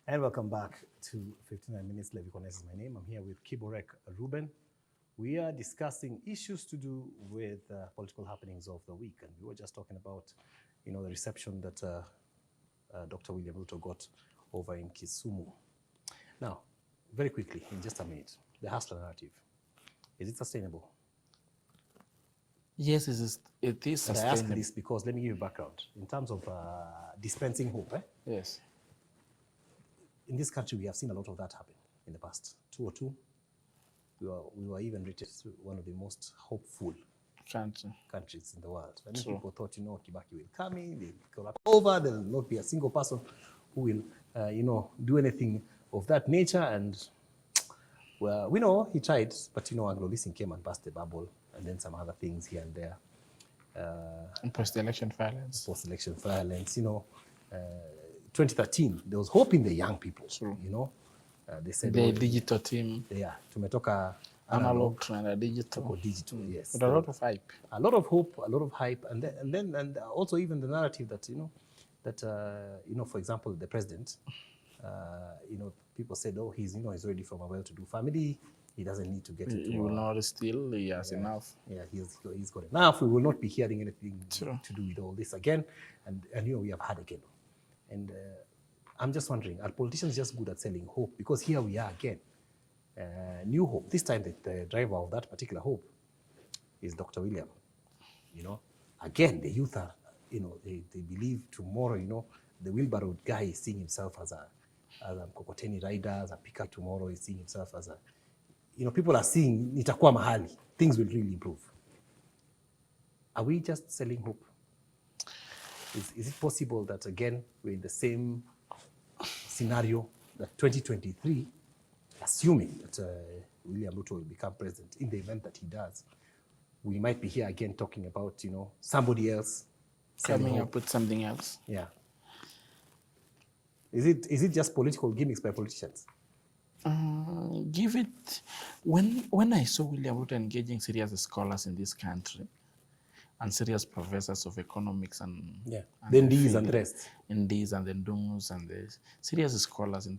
And welcome back to 59 Minutes. Levi Kones is my name. I'm here with KIBOREK REUBEN. We are discussing issues to do with political happenings of the week. And we were just talking about, the reception that Dr. William Ruto got over in Kisumu. Now, very quickly, in just a minute, the hustler narrative, is it sustainable? Yes, it is sustainable. I ask this because, let me give you background. In terms of dispensing hope, Yes. In this country, we have seen a lot of that happen in the past. 2002, we were even rated one of the most hopeful countries in the world. And people thought, Kibaki will come in, they'll collapse over, there will not be a single person who will, do anything of that nature. And well, we know he tried, but Anglo-Leasing came and burst the bubble, and then some other things here and there. And post-election violence. 2013, there was hope in the young people. They said the digital team. Yeah, tumetoka analog to digital. Yes. With a lot of hype. A lot of hope, a lot of hype, and also even the narrative that for example, the president, people said, oh, he's ready from a well-to-do family. He doesn't need to get into. He will not steal. He has enough. Yeah, he's got enough. We will not be hearing anything to do with all this again, and we have had again. And I'm just wondering, are politicians just good at selling hope? Because here we are again, new hope. This time the driver of that particular hope is Dr. William. Again, the youth are, they believe tomorrow, the wheelbarrow guy is seeing himself as a mkokoteni rider, as a picker tomorrow, is seeing himself as a, people are seeing nitakuwa mahali, things will really improve. Are we just selling hope? Is it possible that, again, we're in the same scenario that 2023, assuming that William Ruto will become president, in the event that he does, we might be here again talking about, somebody else coming up with something else? Yeah. Is it just political gimmicks by politicians? Give it. When I saw William Ruto engaging serious scholars in this country, and serious professors of economics and then these and the rest. In these and the Dungus and the serious scholars in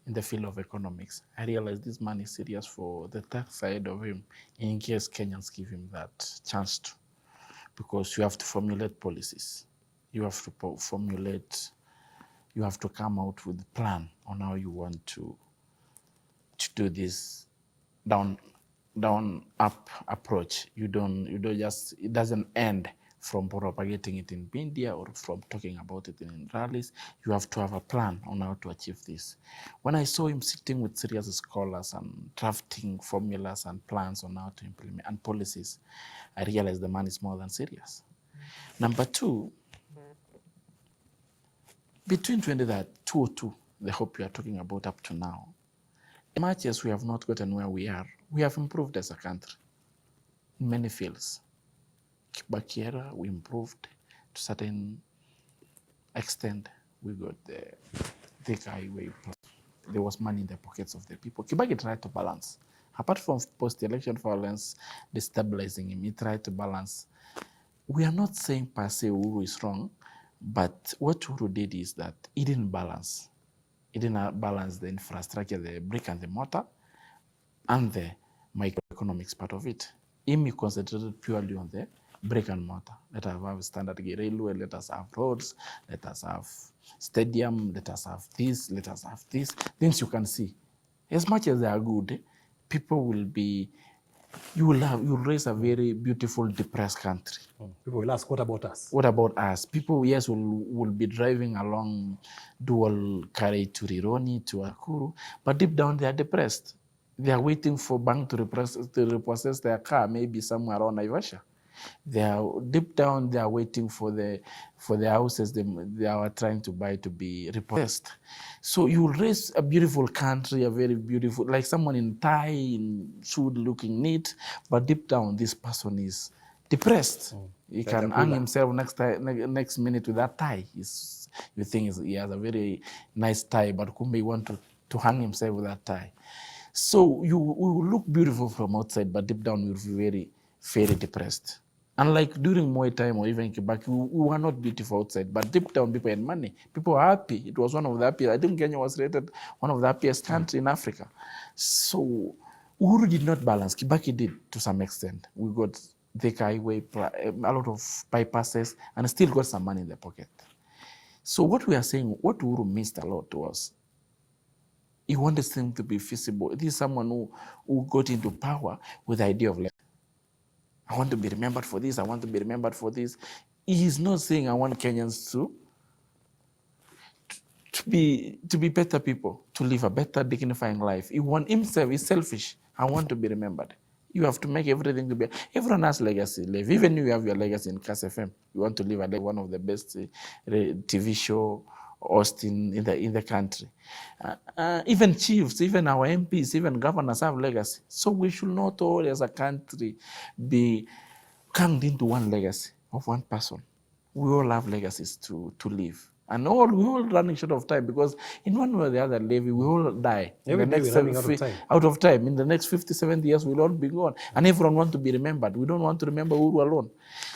the field of economics, I realized this man is serious for the tax side of him in case Kenyans give him that chance to. Because you have to formulate policies. You have to come out with a plan on how you want to do this down-up approach. You don't just, it doesn't end from propagating it in media or from talking about it in rallies. You have to have a plan on how to achieve this. When I saw him sitting with serious scholars and drafting formulas and plans on how to implement and policies, I realized the man is more than serious. Number two, between 2002, the hope you are talking about up to now, as much as we have not gotten where we are, we have improved as a country in many fields. Kibaki era, we improved to a certain extent. We got the thick highway. There was money in the pockets of the people. Kibaki tried to balance. Apart from post-election violence destabilizing him, he tried to balance. We are not saying per se Uhuru is wrong, but what Uhuru did is that he didn't balance. He didn't balance the infrastructure, the brick and the mortar, and the microeconomics part of it. He concentrated purely on the brick and mortar. Let us have standard gauge railway, let us have roads, let us have stadium, let us have this, let us have this. Things you can see. As much as they are good, people will be, you will raise a very beautiful, depressed country. People will ask, what about us? What about us? People, yes, will be driving along dual carry to Rironi, to Akuru, but deep down they are depressed. They are waiting for bank to repossess their car, maybe somewhere around Naivasha. They are deep down. They are waiting for the houses they are trying to buy to be repossessed. So you raise a beautiful country, a very beautiful, like someone in tie, in suit, looking neat, but deep down this person is depressed. He can hang himself next minute with that tie. You think he has a very nice tie, but Kumbe he want to hang himself with that tie. So we will look beautiful from outside, but deep down we'll be very, very depressed. Unlike during Moi time or even Kibaki, we were not beautiful outside, but deep down people had money. People were happy. It was one of the happiest. I think Kenya was rated one of the happiest countries in Africa. So Uhuru did not balance. Kibaki did to some extent. We got the highway, a lot of bypasses, and still got some money in the pocket. So what we are saying, what Uhuru missed a lot was he wanted things to be feasible. This is someone who got into power with the idea of like, I want to be remembered for this, I want to be remembered for this. He is not saying I want Kenyans to be better people, to live a better, dignifying life. He wants himself, he's selfish. I want to be remembered. You have to make everything to be. Everyone has legacy. Live. Even you have your legacy in Kass FM. You want to live one of the best TV show host in the country. Even chiefs, even our MPs, even governors have legacy. So we should not all, as a country, be crammed into one legacy of one person. We all have legacies to live. And we all running short of time because in one way or the other, Levi, we all die. Every day we're running out of time. In the next 50, 70 years, we'll all be gone. And everyone wants to be remembered. We don't want to remember Uhuru alone.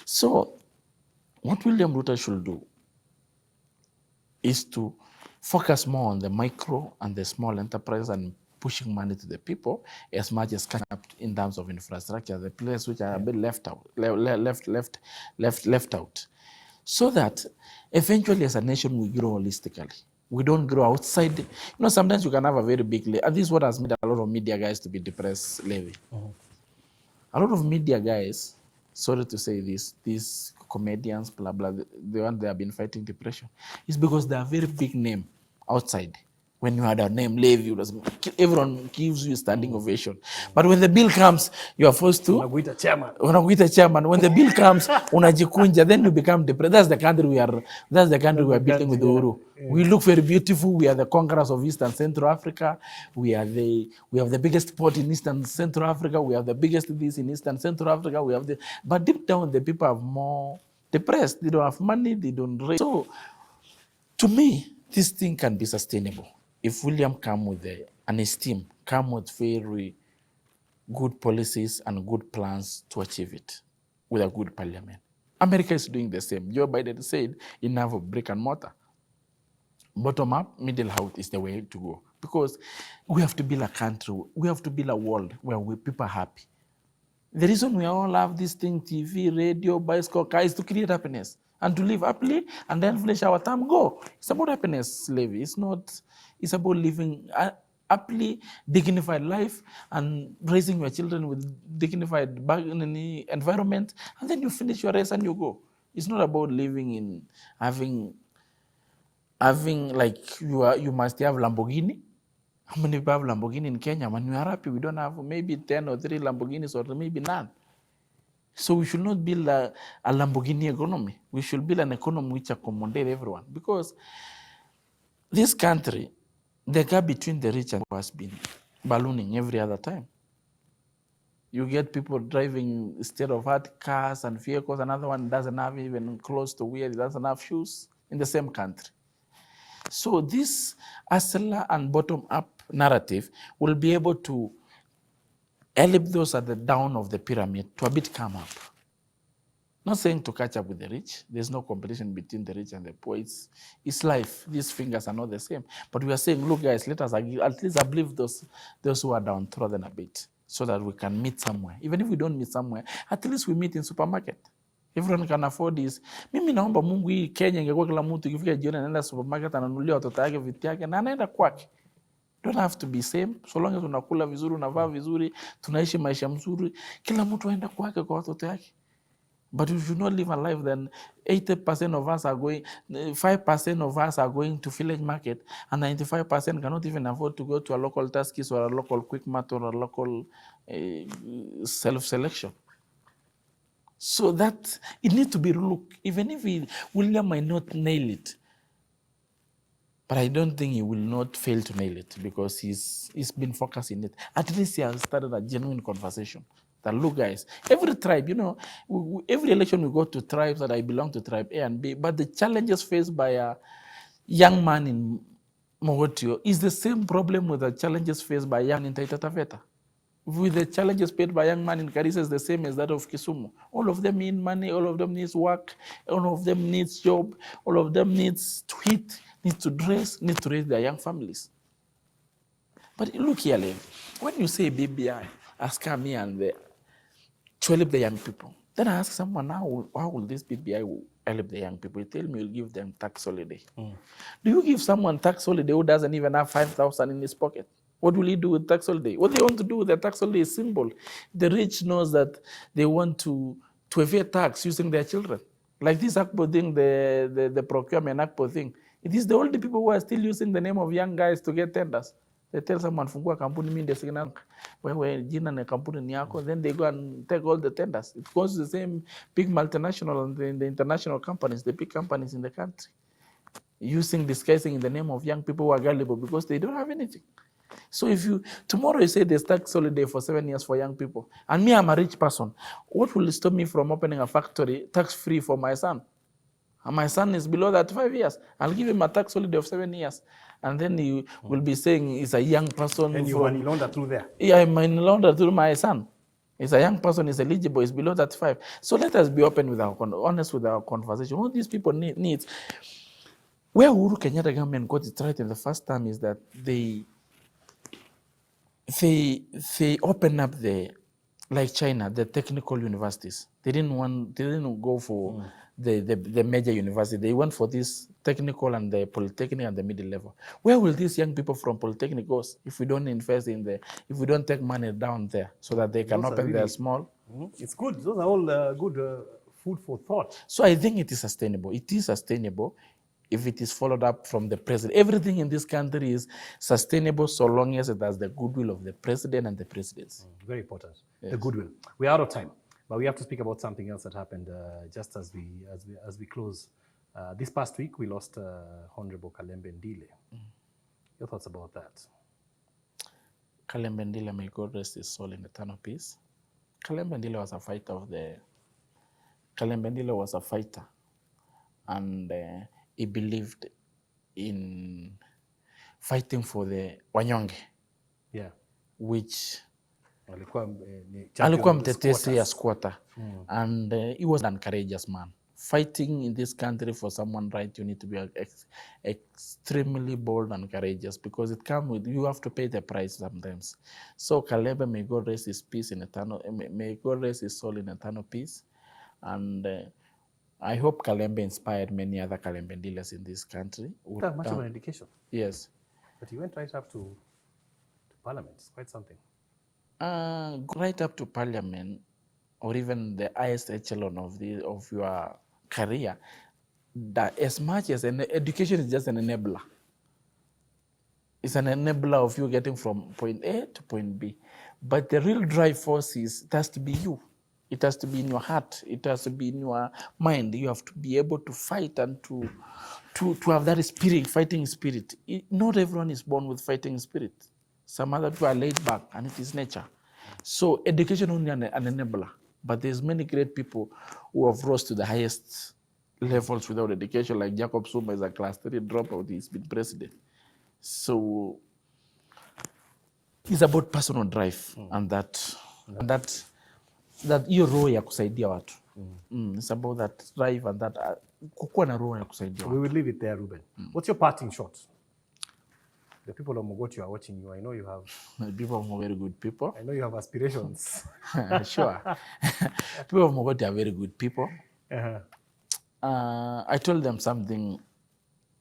So what William Ruto should do is to focus more on the micro and the small enterprise and pushing money to the people as much as can up in terms of infrastructure, the places which are a bit left out, so that eventually as a nation we grow holistically. We don't grow outside. You know, sometimes you can have a very big, and this is what has made a lot of media guys to be depressed, Levi. A lot of media guys, sorry to say this, these comedians, blah, blah, the one they have been fighting depression, is because they are very big name outside. When you had a name, Levi, everyone gives you a standing ovation. But when the bill comes, you are forced to... Unaguita chairman. Unaguita chairman. When the bill comes, unajikunja, then you become depressed. That's the country we are building with Uhuru. Yeah. We look very beautiful. We are the conquerors of East and Central Africa. We have the biggest port in East and Central Africa. We have the biggest this in East and Central Africa. But deep down, the people are more depressed. They don't have money. They don't raise. So, to me, this thing can be sustainable. If William come with an esteem, come with very good policies and good plans to achieve it with a good parliament. America is doing the same. Joe Biden said enough of brick and mortar. Bottom up, middle out is the way to go. Because we have to build a country, we have to build a world where people are happy. The reason we all have this thing, TV, radio, bicycle, car, is to create happiness and to live happily and then finish our time, go. It's about happiness, Levi. It's about living a happily, dignified life and raising your children with dignified environment, and then you finish your race and you go. It's not about living in having like you must have Lamborghini. How many people have Lamborghini in Kenya? When we are happy, we don't have maybe 10 or 3 Lamborghinis or maybe none. So we should not build a Lamborghini economy. We should build an economy which accommodates everyone. Because this country, the gap between the rich and poor has been ballooning every other time. You get people driving state-of-art cars and vehicles. Another one doesn't have even close to where he doesn't have shoes in the same country. So this hustler and bottom-up narrative will be able to elevate those at the down of the pyramid to a bit come up. Not saying to catch up with the rich. There's no competition between the rich and the poor. It's life. These fingers are not the same. But we are saying, look, guys, let us at least uplift those who are downtrodden a bit so that we can meet somewhere. Even if we don't meet somewhere, at least we meet in supermarket. Everyone can afford this. Mimi naomba Mungu hii Kenya ingekuwa kila mtu ikifika jioni anaenda supermarket ananunulia watoto yake vitu yake na anaenda kwake. Don't have to be same. So long as unakula vizuri, unavaa vizuri, tunaishi maisha mzuri, kila mtu aenda kwake kwa watoto yake. But we should not live a life then 80% of us are going, 5% of us are going to village market and 95% cannot even afford to go to a local Tuskys or a local Quick Mart or a local self-selection. So that, it needs to be looked, even if William might not nail it, but I don't think he will not fail to nail it because he's been focusing it. At least he has started a genuine conversation. That look, guys, every tribe, you know, every election we go to tribes that I belong to tribe A and B, but the challenges faced by a young man in Mogotio is the same problem with the challenges faced by a young in Taita Taveta. with the challenges paid by young man in Garissa is the same as that of Kisumu. All of them need money, all of them needs work, all of them needs job, all of them needs to eat, needs to dress, needs to raise their young families. But look here, Len, when you say BBI has come here and to help the young people, then I ask someone, how will this BBI help the young people? You tell me you'll give them tax holiday. Do you give someone tax holiday who doesn't even have 5,000 in his pocket? What will he do with tax holiday? What they want to do with the tax holiday is simple. The rich knows that they want to evade tax using their children. Like this Akpo thing, the procurement Akpo thing. It is the older people who are still using the name of young guys to get tenders. They tell someone, fungua kampuni mimi ndio sina wewe jina na kampuni ni yako, then they go and take all the tenders. It goes to the same big multinational and the international companies, the big companies in the country, disguising in the name of young people who are gullible because they don't have anything. So if tomorrow you say there's tax holiday for 7 years for young people, and me, I'm a rich person, what will stop me from opening a factory tax-free for my son? And my son is below that 5 years. I'll give him a tax holiday of 7 years. And then he will be saying he's a young person. And you money launder through there. Yeah, I money launder through my son. He's a young person, he's eligible, he's below that 5. So let us be open with honest with our conversation. What these people need. Where Uhuru Kenyatta government got it right in the first time is that they open up like China, the technical universities. They didn't go for the major university. They went for this technical and the polytechnic and the middle level. Where will these young people from polytechnic go if we don't invest if we don't take money down there so that they can open their small? It's good. Those are all good food for thought. So I think it is sustainable. It is sustainable if it is followed up from the president. Everything in this country is sustainable so long as it has the goodwill of the president and the presidents. Very important. Yes. The goodwill. We're out of time, but we have to speak about something else that happened just as we close. This past week, we lost Honorable Kalembe Ndile. Your thoughts about that? Kalembe Ndile, may God rest his soul in eternal peace. Kalembe Ndile was a fighter and he believed in fighting for the wanyonge, which alikuwa mtetezi ya squatter. And he was an courageous man. Fighting in this country for someone's right, you need to be extremely bold and courageous because it comes with, you have to pay the price sometimes. So Kalembe, may God rest his peace in may God rest his soul in eternal peace. And I hope Kalembe inspired many other Kalembe dealers in this country. Much of an education. Yes. But he went right up to Parliament. It's quite something. Right up to Parliament, or even the highest echelon of your career, that as much as education is just an enabler. It's an enabler of you getting from point A to point B. But the real drive force it has to be you. It has to be in your heart. It has to be in your mind. You have to be able to fight and to have that spirit, fighting spirit. Not everyone is born with fighting spirit. Some other people are laid back, and it is nature. So education only an enabler. But there's many great people who have rose to the highest levels without education, like Jacob Zuma is a class 3 dropout. He's been president. So it's about personal drive and that hiyo roho ya kusaidia watu. It's about that drive and that kukuwa na roho ya kusaidia watu. We will leave it there, Ruben. What's your parting shot? The people of Mogoti are watching you. I know you have... The people of Mogoti are very good people. I know you have aspirations. Sure. People of Mogoti are very good people. I told them something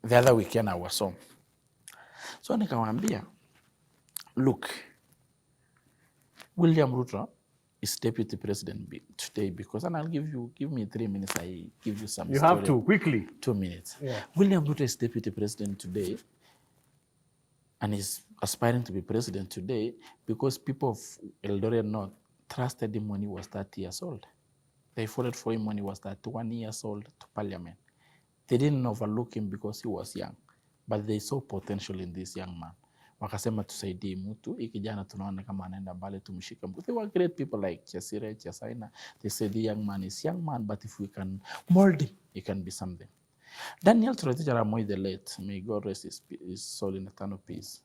the other weekend I was home. So nikawaambia, look, William Ruto is deputy president today because, and I'll give me 3 minutes, I give you some You story. have to, quickly. 2 minutes. Yeah. William Ruto is deputy president today and is aspiring to be president today because people of Eldoret North trusted him when he was 30 years old. They voted for him when he was 31 years old to parliament. They didn't overlook him because he was young, but they saw potential in this young man. Wakasema tusaidie mtu, hii kijana tunaona kama anaenda mbali tumshike mtu. They were great people like Chesire, Chesaina. They said the young man is young man, but if we can mold him, he can be something. Daniel Toroitich Arap Moi the late, may God rest his soul in eternal peace,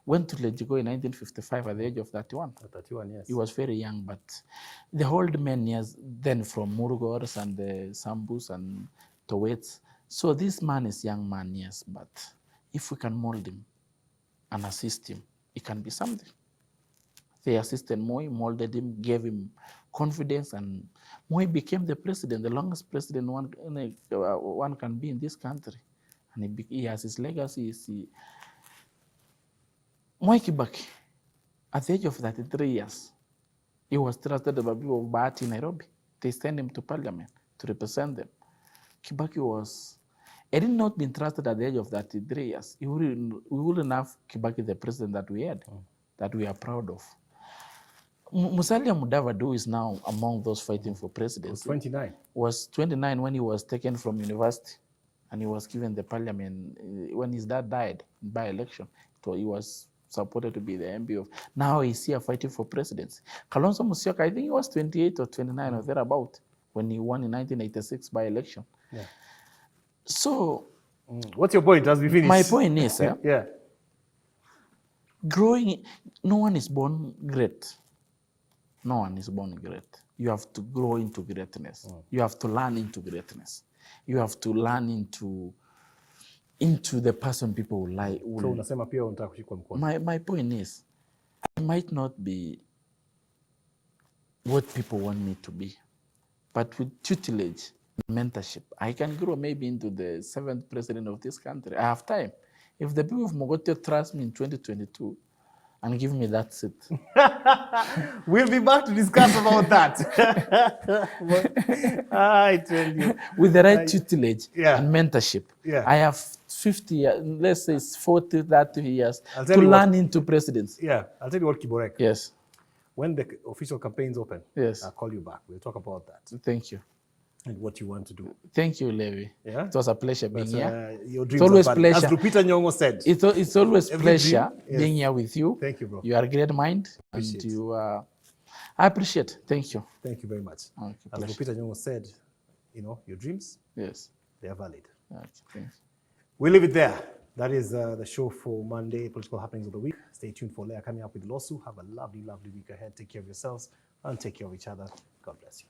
went to Legigo in 1955 at the age of 31. 31, yes. He was very young, but the old men, yes, then from Murugors and the Sambus and Towets. So this man is young man, yes, but if we can mold him and assist him, it can be something. The assistant Moi molded him, gave him confidence, and Moi became the president, the longest president one can be in this country. And he has his legacy. Moi Kibaki, at the age of 33 years, he was trusted by people of Bahati in Nairobi. They sent him to parliament to represent them. Kibaki was, had he not been trusted at the age of 33 years, we wouldn't have Kibaki the president that we had, that we are proud of. Musalia Mudavadi, who is now among those fighting for presidency, was 29 when he was taken from university, and he was given the parliament when his dad died in by-election. So he was supported to be the MP of. Now he's here fighting for presidency. Kalonzo Musyoka, I think he was 28 or 29 or thereabout when he won in 1986 by-election. Yeah. So, what's your point as we finish? My point is, yeah, growing. No one is born great. No one is born great. You have to grow into greatness. You have to learn into greatness. You have to learn into the person people will like. So unasema pia unataka kushikwa mkono. My point is, I might not be what people want me to be, but with tutelage, mentorship, I can grow maybe into the 7th president of this country. I have time. If the people of Mogotio trust me in 2022, and give me that seat. We'll be back to discuss about that. I tell you. With the right tutelage and mentorship. Yeah. I have 50 years, let's say 40, 30 years to learn into presidency. Yeah, I'll tell you what, KIBOREK. Yes. When the official campaigns open, yes, I'll call you back. We'll talk about that. Thank you. And what you want to do. Thank you, Levi. Yeah? It was a pleasure being here. Your dreams it's always are pleasure. As Lupita Nyong'o said. It's always pleasure dream, being here with you. Thank you, bro. You are a great mind. Appreciate. And you I appreciate it. Thank you. Thank you very much. Okay, as Lupita Nyong'o said, your dreams, yes, they are valid. Okay, thanks. We'll leave it there. That is the show for Monday, Political Happenings of the Week. Stay tuned for Leah coming up with Losu. Have a lovely, lovely week ahead. Take care of yourselves and take care of each other. God bless you.